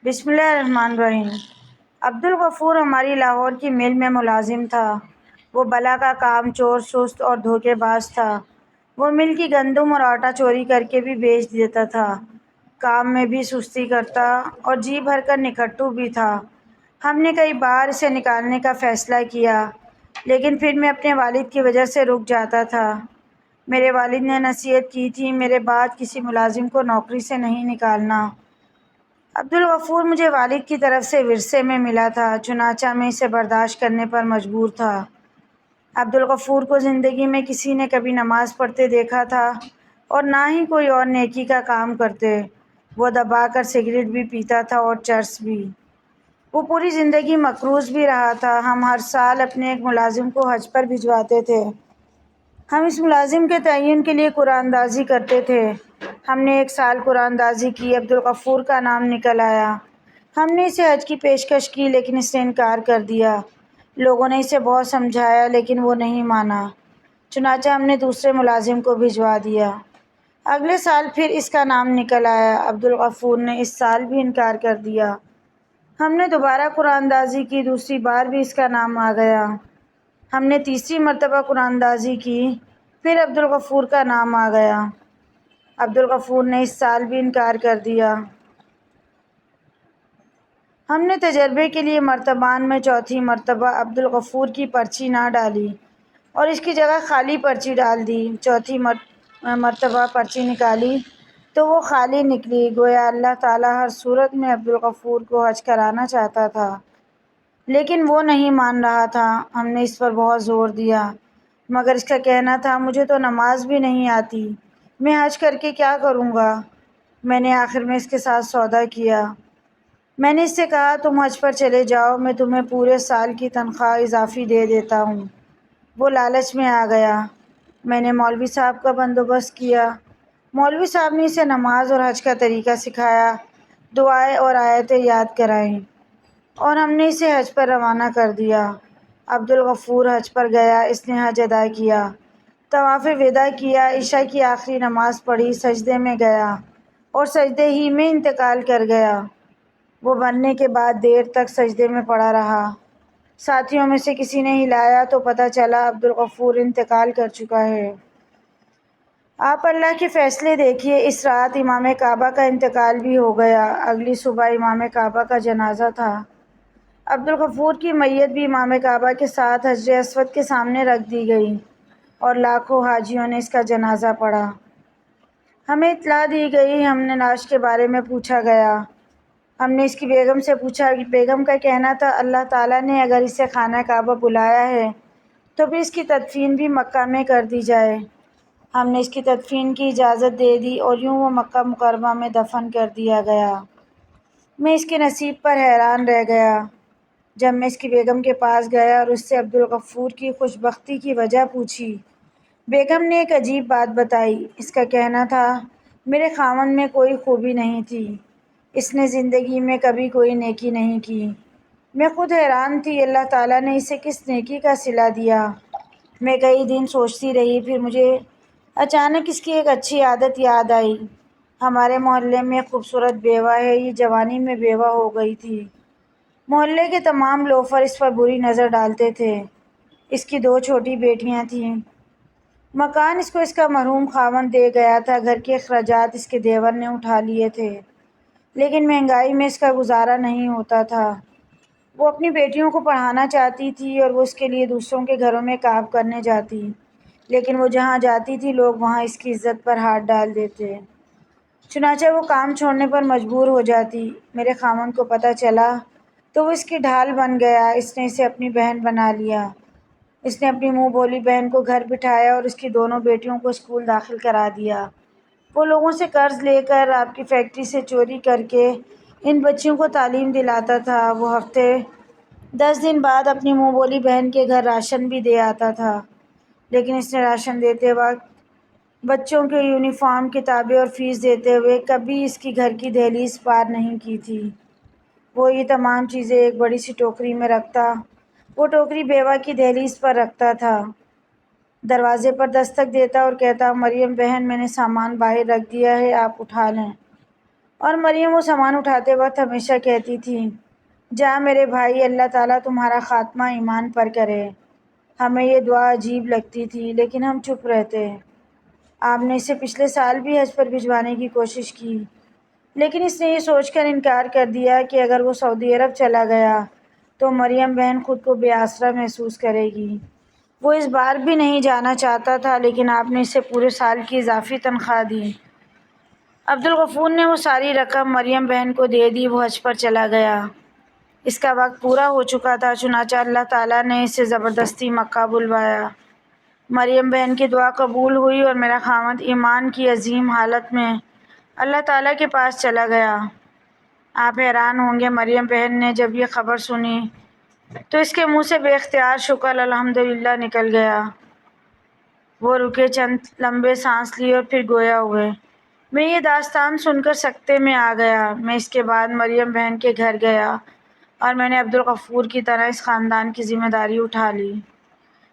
بسم اللہ الرحمن الرحیم۔ عبدالغفور ہماری لاہور کی مل میں ملازم تھا۔ وہ بلا کا کام چور، سست اور دھوکے باز تھا۔ وہ مل کی گندم اور آٹا چوری کر کے بھی بیچ دیتا تھا۔ کام میں بھی سستی کرتا اور جی بھر کر نکھٹو بھی تھا۔ ہم نے کئی بار اسے نکالنے کا فیصلہ کیا، لیکن پھر میں اپنے والد کی وجہ سے رک جاتا تھا۔ میرے والد نے نصیحت کی تھی، میرے بعد کسی ملازم کو نوکری سے نہیں نکالنا۔ عبدالغفور مجھے والد کی طرف سے ورثے میں ملا تھا، چنانچہ میں اسے برداشت کرنے پر مجبور تھا۔ عبدالغفور کو زندگی میں کسی نے کبھی نماز پڑھتے دیکھا تھا اور نہ ہی کوئی اور نیکی کا کام کرتے۔ وہ دبا کر سگریٹ بھی پیتا تھا اور چرس بھی۔ وہ پوری زندگی مقروض بھی رہا تھا۔ ہم ہر سال اپنے ایک ملازم کو حج پر بھجواتے تھے۔ ہم اس ملازم کے تعین کے لیے قرآن اندازی کرتے تھے۔ ہم نے ایک سال قرآن اندازی کی، عبدالغفور کا نام نکل آیا۔ ہم نے اسے حج کی پیشکش کی، لیکن اس نے انکار کر دیا۔ لوگوں نے اسے بہت سمجھایا، لیکن وہ نہیں مانا۔ چنانچہ ہم نے دوسرے ملازم کو بھجوا دیا۔ اگلے سال پھر اس کا نام نکل آیا۔ عبدالغفور نے اس سال بھی انکار کر دیا۔ ہم نے دوبارہ قرآن اندازی کی، دوسری بار بھی اس کا نام آ گیا۔ ہم نے تیسری مرتبہ قرآن اندازی کی، پھر عبدالغفور کا نام آ گیا۔ عبدالغفور نے اس سال بھی انکار کر دیا۔ ہم نے تجربے کے لیے مرتبان میں چوتھی مرتبہ عبدالغفور کی پرچی نہ ڈالی اور اس کی جگہ خالی پرچی ڈال دی۔ چوتھی مرتبہ پرچی نکالی تو وہ خالی نکلی، گویا اللہ تعالیٰ ہر صورت میں عبدالغفور کو حج کرانا چاہتا تھا، لیکن وہ نہیں مان رہا تھا۔ ہم نے اس پر بہت زور دیا، مگر اس کا کہنا تھا مجھے تو نماز بھی نہیں آتی، میں حج کر کے کیا کروں گا۔ میں نے آخر میں اس کے ساتھ سودا کیا۔ میں نے اس سے کہا تم حج پر چلے جاؤ، میں تمہیں پورے سال کی تنخواہ اضافی دے دیتا ہوں۔ وہ لالچ میں آ گیا۔ میں نے مولوی صاحب کا بندوبست کیا۔ مولوی صاحب نے اسے نماز اور حج کا طریقہ سکھایا، دعائیں اور آیتیں یاد کرائیں، اور ہم نے اسے حج پر روانہ کر دیا۔ عبدالغفور حج پر گیا، اس نے حج ادا کیا، طواف وداع کیا، عشاء کی آخری نماز پڑھی، سجدے میں گیا اور سجدے ہی میں انتقال کر گیا۔ وہ مرنے کے بعد دیر تک سجدے میں پڑا رہا۔ ساتھیوں میں سے کسی نے ہلایا تو پتہ چلا عبدالغفور انتقال کر چکا ہے۔ آپ اللہ کے فیصلے دیکھیے، اس رات امام کعبہ کا انتقال بھی ہو گیا۔ اگلی صبح امام کعبہ کا جنازہ تھا۔ عبدالغفور کی میت بھی امام کعبہ کے ساتھ حجر اسود کے سامنے رکھ دی گئی اور لاکھوں حاجیوں نے اس کا جنازہ پڑھا۔ ہمیں اطلاع دی گئی، ہم نے لاش کے بارے میں پوچھا گیا۔ ہم نے اس کی بیگم سے پوچھا، بیگم کا کہنا تھا اللہ تعالیٰ نے اگر اسے خانہ کعبہ بلایا ہے تو پھر اس کی تدفین بھی مکہ میں کر دی جائے۔ ہم نے اس کی تدفین کی اجازت دے دی اور یوں وہ مکہ مکرمہ میں دفن کر دیا گیا۔ میں اس کے نصیب پر حیران رہ گیا۔ جب میں اس کی بیگم کے پاس گیا اور اس سے عبدالغفور کی خوش بختی کی وجہ پوچھی، بیگم نے ایک عجیب بات بتائی۔ اس کا کہنا تھا میرے خاوند میں کوئی خوبی نہیں تھی، اس نے زندگی میں کبھی کوئی نیکی نہیں کی۔ میں خود حیران تھی، اللہ تعالیٰ نے اسے کس نیکی کا صلہ دیا۔ میں کئی دن سوچتی رہی، پھر مجھے اچانک اس کی ایک اچھی عادت یاد آئی۔ ہمارے محلے میں ایک خوبصورت بیوہ ہے، یہ جوانی میں بیوہ ہو گئی تھی۔ محلے کے تمام لوفر اس پر بری نظر ڈالتے تھے۔ اس کی 2 چھوٹی بیٹیاں تھیں۔ مکان اس کو اس کا مرحوم خاوند دے گیا تھا، گھر کے اخراجات اس کے دیور نے اٹھا لیے تھے، لیکن مہنگائی میں اس کا گزارا نہیں ہوتا تھا۔ وہ اپنی بیٹیوں کو پڑھانا چاہتی تھی اور وہ اس کے لیے دوسروں کے گھروں میں کام کرنے جاتی، لیکن وہ جہاں جاتی تھی لوگ وہاں اس کی عزت پر ہاتھ ڈال دیتے، چنانچہ وہ کام چھوڑنے پر مجبور ہو جاتی۔ میرے خاوند کو پتہ چلا تو وہ اس کی ڈھال بن گیا، اس نے اسے اپنی بہن بنا لیا۔ اس نے اپنی منہ بولی بہن کو گھر بٹھایا اور اس کی دونوں بیٹیوں کو اسکول داخل کرا دیا۔ وہ لوگوں سے قرض لے کر، آپ کی فیکٹری سے چوری کر کے ان بچیوں کو تعلیم دلاتا تھا۔ وہ ہفتے 10 دن بعد اپنی منہ بولی بہن کے گھر راشن بھی دے آتا تھا، لیکن اس نے راشن دیتے وقت، بچوں کے یونیفارم، کتابیں اور فیس دیتے ہوئے کبھی اس کی گھر کی دہلیز پار نہیں کی تھی۔ وہ یہ تمام چیزیں ایک بڑی سی ٹوکری میں رکھتا، وہ ٹوکری بیوہ کی دہلیز پر رکھتا تھا، دروازے پر دستک دیتا اور کہتا مریم بہن میں نے سامان باہر رکھ دیا ہے، آپ اٹھا لیں۔ اور مریم وہ سامان اٹھاتے وقت ہمیشہ کہتی تھی، جا میرے بھائی، اللہ تعالیٰ تمہارا خاتمہ ایمان پر کرے۔ ہمیں یہ دعا عجیب لگتی تھی لیکن ہم چپ رہتے۔ آپ نے اسے پچھلے سال بھی حج پر بھجوانے کی کوشش کی، لیکن اس نے یہ سوچ کر انکار کر دیا کہ اگر وہ سعودی عرب چلا گیا تو مریم بہن خود کو بے آسرا محسوس کرے گی۔ وہ اس بار بھی نہیں جانا چاہتا تھا، لیکن آپ نے اسے پورے سال کی اضافی تنخواہ دی۔ عبدالغفور نے وہ ساری رقم مریم بہن کو دے دی۔ وہ حج پر چلا گیا۔ اس کا وقت پورا ہو چکا تھا، چنانچہ اللہ تعالیٰ نے اسے زبردستی مکہ بلوایا۔ مریم بہن کی دعا قبول ہوئی اور میرا خاوند ایمان کی عظیم حالت میں اللہ تعالیٰ کے پاس چلا گیا۔ آپ حیران ہوں گے، مریم بہن نے جب یہ خبر سنی تو اس کے منہ سے بے اختیار شکر الحمدللہ نکل گیا۔ وہ رکے، چند لمبے سانس لیے اور پھر گویا ہوئے، میں یہ داستان سن کر سکتے میں آ گیا۔ میں اس کے بعد مریم بہن کے گھر گیا اور میں نے عبدالغفور کی طرح اس خاندان کی ذمہ داری اٹھا لی۔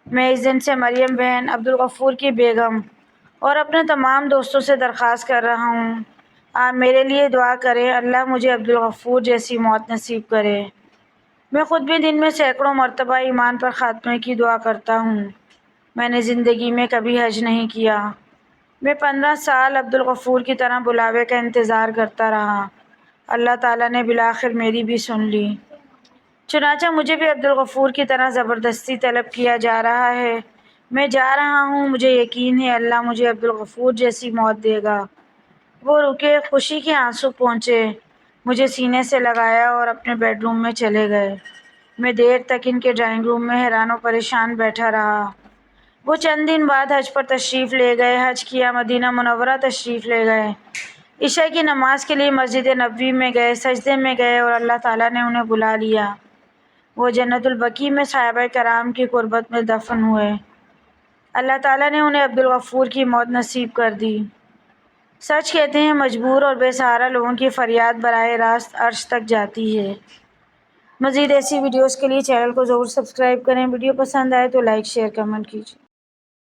میں اس دن سے مریم بہن، عبدالغفور کی بیگم اور اپنے تمام دوستوں سے درخواست کر رہا ہوں، آپ میرے لیے دعا کریں، اللہ مجھے عبدالغفور جیسی موت نصیب کرے۔ میں خود بھی دن میں سینکڑوں مرتبہ ایمان پر خاتمے کی دعا کرتا ہوں۔ میں نے زندگی میں کبھی حج نہیں کیا۔ میں 15 سال عبدالغفور کی طرح بلاوے کا انتظار کرتا رہا۔ اللہ تعالیٰ نے بالآخر میری بھی سن لی۔ چنانچہ مجھے بھی عبدالغفور کی طرح زبردستی طلب کیا جا رہا ہے۔ میں جا رہا ہوں، مجھے یقین ہے اللہ مجھے عبدالغفور جیسی موت دے گا۔ وہ رکے، خوشی کے آنسو پہنچے، مجھے سینے سے لگایا اور اپنے بیڈ روم میں چلے گئے۔ میں دیر تک ان کے ڈرائنگ روم میں حیران و پریشان بیٹھا رہا۔ وہ چند دن بعد حج پر تشریف لے گئے، حج کیا، مدینہ منورہ تشریف لے گئے، عشاء کی نماز کے لیے مسجد نبوی میں گئے، سجدے میں گئے اور اللہ تعالیٰ نے انہیں بلا لیا۔ وہ جنت البقیع میں صحابہ کرام کی قربت میں دفن ہوئے۔ اللہ تعالیٰ نے انہیں عبدالغفور کی موت نصیب کر دی۔ سچ کہتے ہیں، مجبور اور بے سہارا لوگوں کی فریاد براہ راست عرش تک جاتی ہے۔ مزید ایسی ویڈیوز کے لیے چینل کو ضرور سبسکرائب کریں۔ ویڈیو پسند آئے تو لائک، شیئر، کمنٹ کیجیے۔